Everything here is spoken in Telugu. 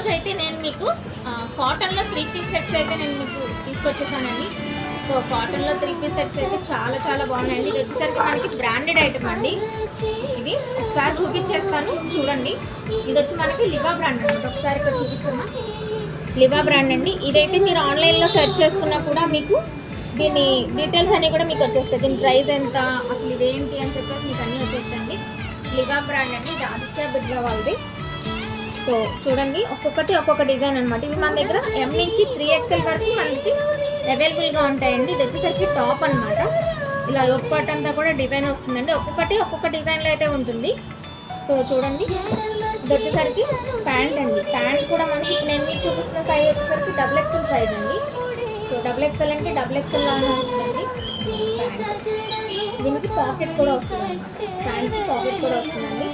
ఈరోజు అయితే నేను మీకు కాటన్లో 3 పీస్ సెట్స్ అయితే నేను మీకు తీసుకొచ్చేసానండి. సో కాటన్లో 3 పీస్ సెట్స్ అయితే చాలా చాలా బాగున్నాయండి. ఇది వచ్చేసరికి మనకి బ్రాండెడ్ ఐటమ్ అండి. ఇది ఒకసారి చూపించేస్తాను చూడండి. ఇది వచ్చి మనకి లివా బ్రాండ్ అండి. ఒకసారి ఇక్కడ చూపించమ్మా. లివా బ్రాండ్ అండి. ఇదైతే మీరు ఆన్లైన్లో సెర్చ్ చేసుకున్నా కూడా మీకు దీని డీటెయిల్స్ అన్నీ కూడా మీకు వచ్చేస్తాయి. దీని ప్రైస్ ఎంత, అసలు ఇదేంటి అని చెప్పేసి మీకు అన్నీ వచ్చేస్తాయండి. లివా బ్రాండ్ అండి. ఇది ఆదిత్య బిర్లా వాళ్ళది. సో చూడండి, ఒక్కొక్కటి ఒక్కొక్క డిజైన్ అనమాట. ఇవి మన దగ్గర M నుంచి 3XL వరకు మనకి అవైలబుల్గా ఉంటాయండి. ఇది వచ్చేసరికి టాప్ అనమాట. ఇలా ఒక్కటి అంతా కూడా డిజైన్ వస్తుందండి. ఒక్కొక్కటి ఒక్కొక్క డిజైన్లో అయితే ఉంటుంది. సో చూడండి, ఇది వచ్చేసరికి ప్యాంట్ అండి. ప్యాంట్ కూడా మనకి నేను మీకు చూపిస్తున్న సైజ్ వచ్చేసరికి XXL సైజ్ అండి. సో XXL అంటే XXL లానే వస్తుందండి ప్యాంట్. దీనికి పాకెట్ కూడా వస్తుంది అనమాట. ప్యాంట్కి పాకెట్ కూడా వస్తుందండి.